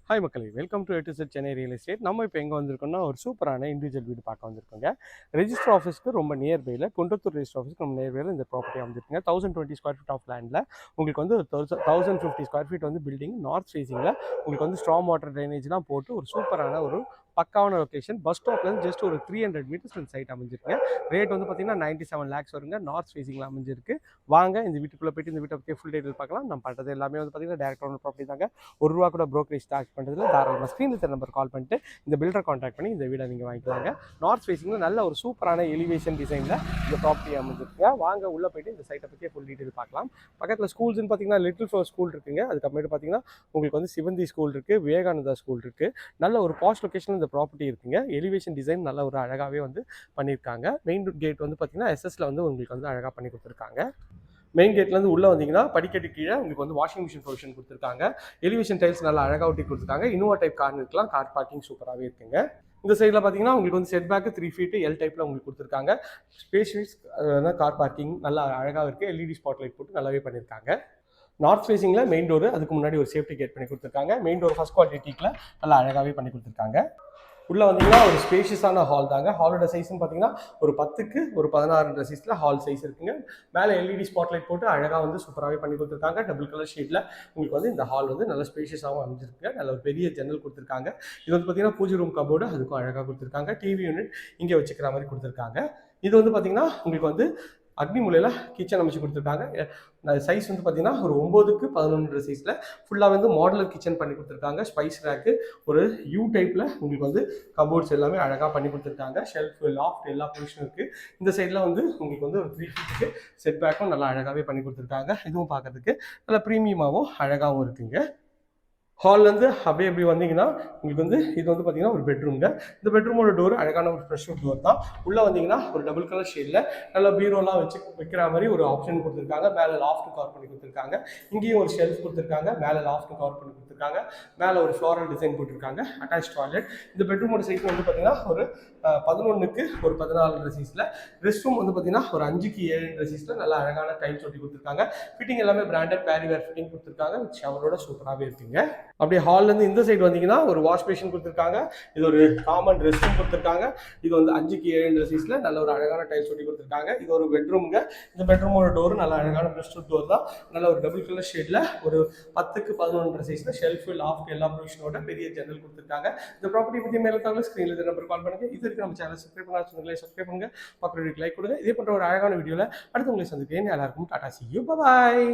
Hi மக்களே, welcome to A to Z Chennai real estate. நம்ம இப்போ எங்கே வந்திருக்கோம்னா ஒரு சூப்பரான இண்டிவிஜுவல் வீடு பார்க்க வந்திருக்கோங்க. ரெஜிஸ்டர் ஆஃபீஸ்க்கு ரொம்ப நியர்பையில், குன்றத்தூர் ரெஜிஸ்டர் ஆஃபீஸ்க்கு நம்ம நியர்பையில் இந்த ப்ராப்பர்ட்டி வந்துருக்குங்க. 1020 ஸ்கொயர் ஃபீட் ஆஃப் லேண்டில் உங்களுக்கு வந்து ஒரு 1050 ஸ்கொயர் ஃபீட் வந்து பில்டிங் நார்த் ஃபேஸிங்கில் உங்களுக்கு வந்து ஸ்ட்ராங் வாட்டர் ட்ரைனேஜ்லாம் போட்டு ஒரு சூப்பரான ஒரு பக்காவான லொக்கேஷன். பஸ் ஸ்டாப்லேருந்து ஜஸ்ட் ஒரு 300 மீட்டர்ஸ் இந்த சைட் அமைஞ்சிருக்குங்க. ரேட் வந்து பார்த்தீங்கன்னா 97 lakhs வருங்க. நார்த் ஃபேஸிங்கில் அமைஞ்சிருக்கு. வாங்க இந்த வீட்டுக்குள்ளே போய்ட்டு இந்த வீட்டை பற்றி ஃபுல் டீட்டெயில் பார்க்கலாம். நம்ம பண்ணுறது எல்லாமே வந்து பார்த்தீங்கன்னா டேரக்ட் ஓனர் ப்ராப்பர்ட்டி தாங்க. ₹1 கூட ப்ரோக்கரேஜ் சார்ஜ் பண்ணுறதுல தாராளமாக ஸ்க்ரீனில் தர நம்பர் கால் பண்ணிட்டு இந்த பில்டர் கான்டாக்ட் பண்ணி இந்த வீடை நீங்கள் வாங்கிக்கலாங்க. நார்த் ஃபேஸிங்கில் நல்ல ஒரு சூப்பரான எலிவேஷன் டிசைனில் இந்த ப்ராப்பர்ட்டி அமைஞ்சிருக்குங்க. வாங்க உள்ளே போய்ட்டு இந்த சைட்டை பற்றி ஃபுல் டீட்டெயில் பார்க்கலாம். பக்கத்தில் ஸ்கூல்ஸ்னு பார்த்தீங்கன்னா லிட்டில் ஃப்ளவர் ஸ்கூல் இருக்குங்க. அதுக்கப்புறமேட்டு பார்த்தீங்கன்னா உங்களுக்கு வந்து சிவந்தி ஸ்கூல் இருக்குது, விவேகானந்தா ஸ்கூல் இருக்குது. நல்ல ஒரு பாஸ்ட் லொக்கேஷனில் இந்த ப்ராப்பர்ட்டி இருக்குங்க. எலிவேஷன் டிசைன் நல்ல ஒரு அழகாகவே வந்து பண்ணியிருக்காங்க. மெயின் கேட் வந்து பார்த்தீங்கன்னா எஸ்எஸ்ல வந்து உங்களுக்கு வந்து அழகாக பண்ணி கொடுத்துருக்காங்க. மெயின் கேட்லேருந்து உள்ளே வந்தீங்கன்னா படிக்கட்டு கீழே உங்களுக்கு வந்து வாஷிங் மிஷின் ப்ரொவிஷன் கொடுத்துருக்காங்க. எலிவேஷன் டைல்ஸ் நல்லா அழகாக ஒட்டி கொடுத்துருக்காங்க. இன்னோவா டைப் கார்னருக்குலாம் கார் பார்க்கிங் சூப்பராகவே இருக்குங்க. இந்த சைடில் பார்த்தீங்கன்னா உங்களுக்கு வந்து செட் பேக்கு 3 feet எல் டைப்பில் உங்களுக்கு கொடுத்துருக்காங்க. ஸ்பேஷியஸ் கார் பார்க்கிங் நல்லா அழகாக இருக்குது. எல்இடி ஸ்பாட் லைட் போட்டு நல்லாவே பண்ணியிருக்காங்க. நார்த் ஃபேஸிங்கில் மெயின் டோர், அதுக்கு முன்னாடி ஒரு சேஃப்டி கேட் பண்ணி கொடுத்துருக்காங்க. மெயின் டோர் ஃபர்ஸ்ட் குவாலிட்டி டீக்கில் நல்லா அழகாகவே பண்ணி கொடுத்துருக்காங்க. உள்ளே வந்தீங்கன்னா ஒரு ஸ்பேஷியஸான ஹால் தாங்க. ஹாலோட சைஸ்ன்னு பார்த்தீங்கன்னா ஒரு 10க்கு ஒரு 16 சைஸில் ஹால் சைஸ் இருக்குங்க. மேலே எல்இடி ஸ்பாட்லைட் போட்டு அழகாக வந்து சூப்பராகவே பண்ணி கொடுத்துருக்காங்க. டபுள் கலர் ஷேடில் உங்களுக்கு வந்து இந்த ஹால் வந்து நல்ல ஸ்பேஷியஸாகவும் அமைஞ்சிருக்குங்க. நல்ல ஒரு பெரிய ஜன்னல் கொடுத்துருக்காங்க. இது வந்து பார்த்தீங்கன்னா பூஜை ரூம் கபோர்டு, அதுக்கும் அழகாக கொடுத்துருக்காங்க. டிவி யூனிட் இங்கே வச்சுக்கிற மாதிரி கொடுத்துருக்காங்க. இது வந்து பார்த்தீங்கன்னா உங்களுக்கு வந்து அக்னி மூலையில் கிச்சன் அமைச்சு கொடுத்துருக்காங்க. சைஸ் வந்து பார்த்தீங்கன்னா ஒரு 9க்கு 11 சைஸில் ஃபுல்லாக வந்து மாடலர் கிச்சன் பண்ணி கொடுத்துருக்காங்க. ஸ்பைஸ் ரேக்கு ஒரு யூ டைப்பில் உங்களுக்கு வந்து கபோர்ட்ஸ் எல்லாமே அழகாக பண்ணி கொடுத்துருக்காங்க. ஷெல்ஃப், லாஃப்ட் எல்லா பொசிஷனும் இருக்குது. இந்த சைடில் வந்து உங்களுக்கு வந்து ஒரு 3 feet செட் பேக்கும் நல்லா அழகாகவே பண்ணி கொடுத்துருக்காங்க. இதுவும் பார்க்கறதுக்கு நல்லா ப்ரீமியமாகவும் அழகாகவும் இருக்குங்க. ஹால்லேருந்து அப்படியே எப்படி வந்தீங்கன்னா உங்களுக்கு வந்து இது வந்து பார்த்தீங்கன்னா ஒரு பெட்ரூம்ங்க. இந்த பெட்ரூமோட டோர் அழகான ஒரு ஃப்ரெஷ் டோர் தான். உள்ளே வந்தீங்கன்னா ஒரு டபுள் கலர் ஷேடில் நல்லா பீரோலாம் வச்சு வைக்கிற மாதிரி ஒரு ஆப்ஷன் கொடுத்துருக்காங்க. மேலே லாஃப்ட் கவர் பண்ணி கொடுத்துருக்காங்க. இங்கேயும் ஒரு ஷெல்ஃப் கொடுத்துருக்காங்க. மேலே லாஃப்ட் கவர் பண்ணி கொடுத்துருக்காங்க. மேலே ஒரு ஃப்ளோரல் டிசைன் போட்டிருக்காங்க. Attach toilet. இந்த பெட்ரூமோட சைஸ் வந்து பார்த்தீங்கன்னா ஒரு 11க்கு ஒரு 14 சைஸில். ரெஸ்ட் ரூம் வந்து பார்த்தீங்கன்னா ஒரு 5க்கு 7 சைஸில் நல்லா அழகான டைல்ஸ் ஒட்டி கொடுத்துருக்காங்க. ஃபிட்டிங் எல்லாமே பிராண்டட் பேரிவேர் ஃபிட்டிங் கொடுத்துருக்காங்க. வித் ஷவரோட சூப்பராகவே இருக்குங்க. அப்படியே ஹால்லேருந்து இந்த சைடு வந்தீங்கன்னா ஒரு வாஷ் பேஷன் கொடுத்துருக்காங்க. இது ஒரு காமன் ரெஸ்ட் ரூம் கொடுத்துருக்காங்க. இது வந்து 5க்கு 7 சைஸில் நல்ல ஒரு அழகான டைல்ஸ் ஒட்டி கொடுத்துருக்காங்க. இது ஒரு பெட்ரூம்ங்க. இந்த பெட்ரூமோட டோர் நல்ல அழகான பிரஸ்ட் டோர் தான். நல்ல ஒரு டபுள் கலர் ஷேடில் ஒரு 10க்கு 11 சைஸில் ஷெல்ஃப், லாஃப்ட் எல்லா ப்ரொவிஷனோட பெரிய ஜன்னல் கொடுத்துருக்காங்க. இந்த ப்ராப்பர்ட்டி பற்றி மேலே தகவல் ஸ்க்ரீனில் இந்த நம்பர் கால் பண்ணுங்க. இது இருக்கு நம்ம சேனல் சப்ஸ்கிரைப் பண்ணால் சப்ஸ்கிரைப் பண்ணுங்க. பக்கத்து லைக் கொடுங்க. இதே போன்ற ஒரு அழகான வீடியோவில் அடுத்து உங்களை சந்திக்கிறேன். எல்லாருக்கும் Tata, see you, bye bye.